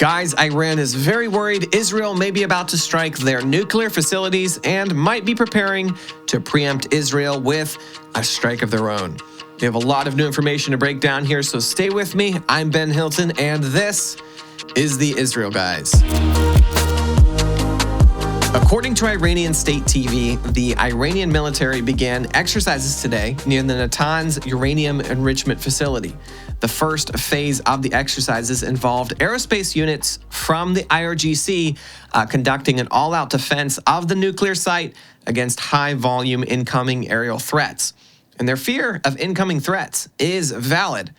Guys, Iran is very worried Israel may be about to strike their nuclear facilities and might be preparing to preempt Israel with a strike of their own. We have a lot of new information to break down here, so stay with me. I'm Ben Hilton, and this is the Israel Guys. According to Iranian State TV, the Iranian military began exercises today near the Natanz uranium enrichment facility. The first phase of the exercises involved aerospace units from the IRGC conducting an all-out defense of the nuclear site against high-volume incoming aerial threats. And their fear of incoming threats is valid.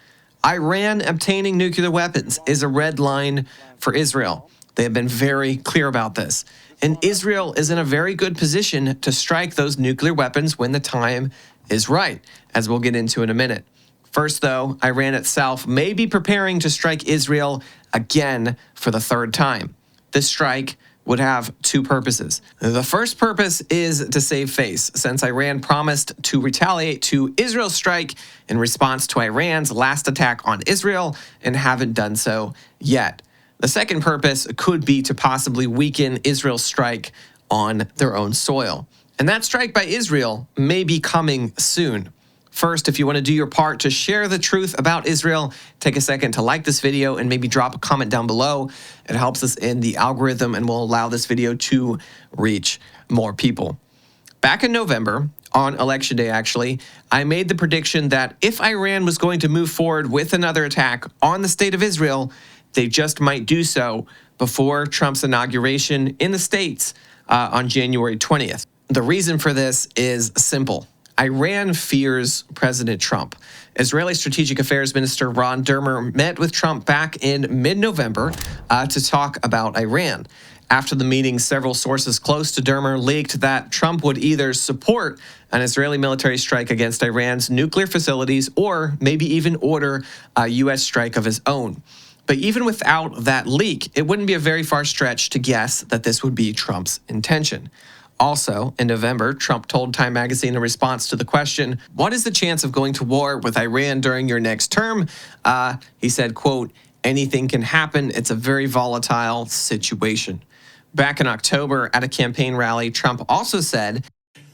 Iran obtaining nuclear weapons is a red line for Israel. They have been very clear about this. And Israel is in a very good position to strike those nuclear weapons when the time is right, as we'll get into in a minute. First, though, Iran itself may be preparing to strike Israel again for the third time. This strike would have two purposes. The first purpose is to save face, since Iran promised to retaliate to Israel's strike in response to Iran's last attack on Israel and haven't done so yet. The second purpose could be to possibly weaken Israel's strike on their own soil. And that strike by Israel may be coming soon. First, if you want to do your part to share the truth about Israel, take a second to like this video and maybe drop a comment down below. It helps us in the algorithm and will allow this video to reach more people. Back in November, on election day actually, I made the prediction that if Iran was going to move forward with another attack on the state of Israel, they just might do so before Trump's inauguration in the States on January 20th. The reason for this is simple. Iran fears President Trump. Israeli Strategic Affairs Minister Ron Dermer met with Trump back in mid-November to talk about Iran. After the meeting, several sources close to Dermer leaked that Trump would either support an Israeli military strike against Iran's nuclear facilities or maybe even order a U.S. strike of his own. But even without that leak, it wouldn't be a very far stretch to guess that this would be Trump's intention. Also, in November, Trump told Time magazine in response to the question, "What is the chance of going to war with Iran during your next term?" He said, quote, "Anything can happen. It's a very volatile situation." Back in October at a campaign rally, Trump also said,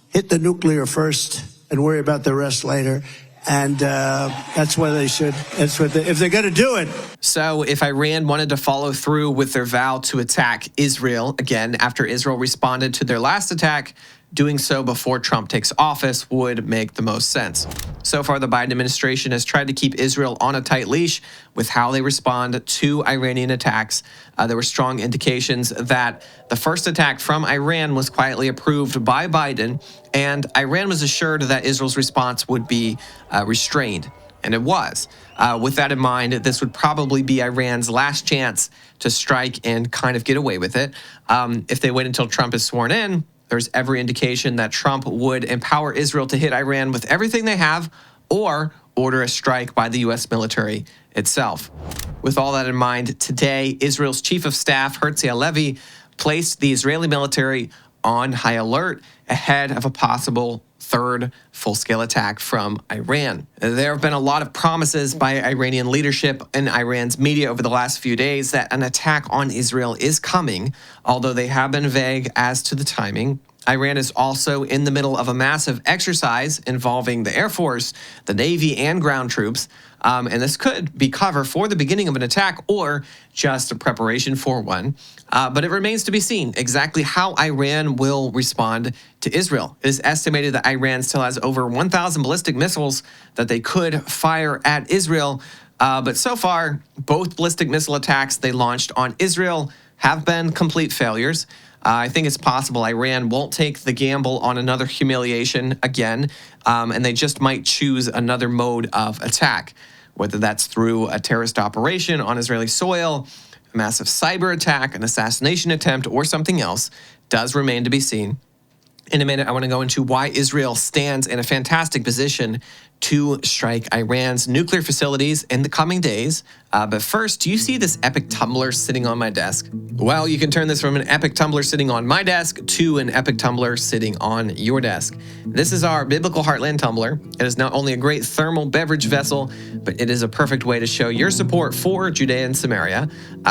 "Hit the nuclear first and worry about the rest later." And that's where they should. That's what if they're going to do it. So if Iran wanted to follow through with their vow to attack Israel again after Israel responded to their last attack, doing so before Trump takes office would make the most sense. So far, the Biden administration has tried to keep Israel on a tight leash with how they respond to Iranian attacks. There were strong indications that the first attack from Iran was quietly approved by Biden, and Iran was assured that Israel's response would be restrained, and it was. With that in mind, this would probably be Iran's last chance to strike and kind of get away with it. If they wait until Trump is sworn in, there's every indication that Trump would empower Israel to hit Iran with everything they have or order a strike by the U.S. military itself. With all that in mind, today, Israel's chief of staff, Herzi Halevi, placed the Israeli military on high alert ahead of a possible third full-scale attack from Iran. There have been a lot of promises by Iranian leadership and Iran's media over the last few days that an attack on Israel is coming, although they have been vague as to the timing. Iran is also in the middle of a massive exercise involving the Air Force, the Navy, and ground troops. And this could be cover for the beginning of an attack or just a preparation for one. But it remains to be seen exactly how Iran will respond to Israel. It is estimated that Iran still has over 1,000 ballistic missiles that they could fire at Israel. But so far, both ballistic missile attacks they launched on Israel have been complete failures. I think it's possible Iran won't take the gamble on another humiliation again, and they just might choose another mode of attack, whether that's through a terrorist operation on Israeli soil, a massive cyber attack, an assassination attempt, or something else, does remain to be seen. In a minute, I want to go into why Israel stands in a fantastic position to strike Iran's nuclear facilities in the coming days. But first, do you see this epic tumbler sitting on my desk? Well, you can turn this from an epic tumbler sitting on my desk to an epic tumbler sitting on your desk. This is our Biblical Heartland tumbler. It is not only a great thermal beverage vessel, but it is a perfect way to show your support for Judea and Samaria.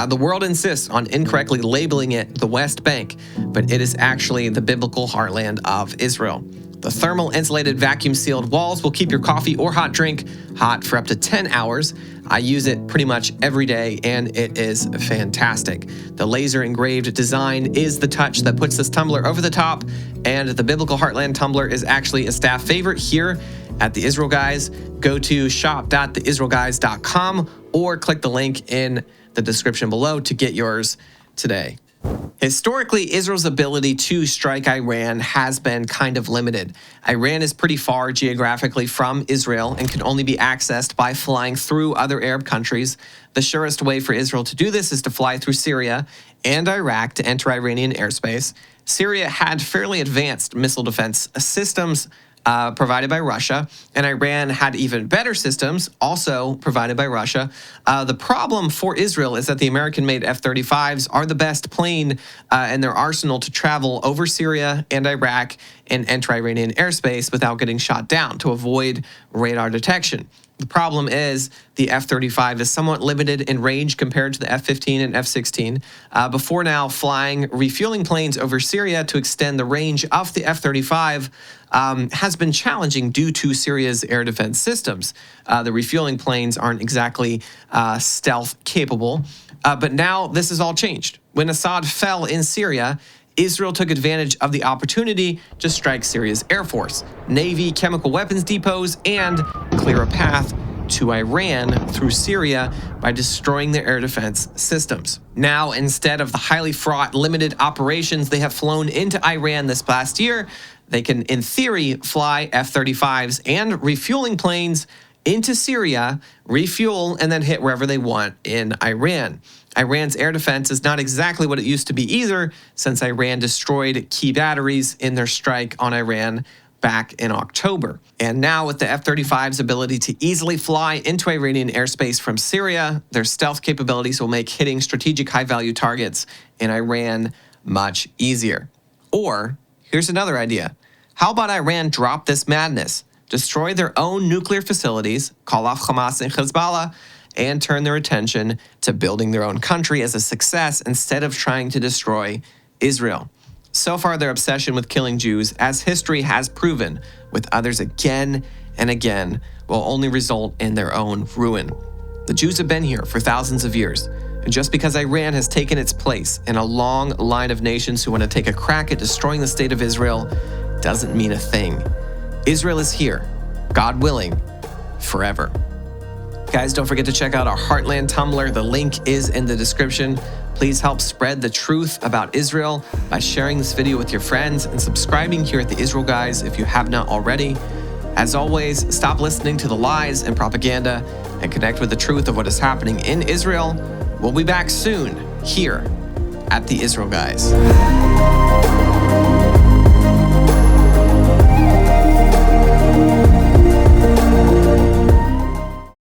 The world insists on incorrectly labeling it the West Bank, but it is actually the biblical heartland of Israel. The thermal insulated vacuum sealed walls will keep your coffee or hot drink hot for up to 10 hours. I use it pretty much every day and it is fantastic. The laser engraved design is the touch that puts this tumbler over the top, and the biblical heartland tumbler is actually a staff favorite here at The Israel Guys. Go to shop.theisraelguys.com or click the link in the description below to get yours today. Historically, Israel's ability to strike Iran has been kind of limited. Iran is pretty far geographically from Israel and can only be accessed by flying through other Arab countries. The surest way for Israel to do this is to fly through Syria and Iraq to enter Iranian airspace. Syria had fairly advanced missile defense systems provided by Russia, and Iran had even better systems, also provided by Russia. The problem for Israel is that the American-made F-35s are the best plane in their arsenal to travel over Syria and Iraq and enter Iranian airspace without getting shot down to avoid radar detection. The problem is the F-35 is somewhat limited in range compared to the F-15 and F-16. Before now, flying refueling planes over Syria to extend the range of the F-35 has been challenging due to Syria's air defense systems. The refueling planes aren't exactly stealth capable, but now this has all changed. When Assad fell in Syria, Israel took advantage of the opportunity to strike Syria's air force, navy, chemical weapons depots, and clear a path to Iran through Syria by destroying their air defense systems. Now, instead of the highly fraught, limited operations they have flown into Iran this past year, they can, in theory, fly F-35s and refueling planes into Syria, refuel, and then hit wherever they want in Iran. Iran's air defense is not exactly what it used to be either, since Iran destroyed key batteries in their strike on Iran back in October. And now with the F-35's ability to easily fly into Iranian airspace from Syria, their stealth capabilities will make hitting strategic high-value targets in Iran much easier. Or, here's another idea. How about Iran drop this madness, destroy their own nuclear facilities, call off Hamas and Hezbollah, and turn their attention to building their own country as a success instead of trying to destroy Israel. So far, their obsession with killing Jews, as history has proven with others again and again, will only result in their own ruin. The Jews have been here for thousands of years, and just because Iran has taken its place in a long line of nations who want to take a crack at destroying the state of Israel doesn't mean a thing. Israel is here, God willing, forever. Guys, don't forget to check out our Heartland Tumblr. The link is in the description. Please help spread the truth about Israel by sharing this video with your friends and subscribing here at The Israel Guys if you have not already. As always, stop listening to the lies and propaganda and connect with the truth of what is happening in Israel. We'll be back soon here at The Israel Guys.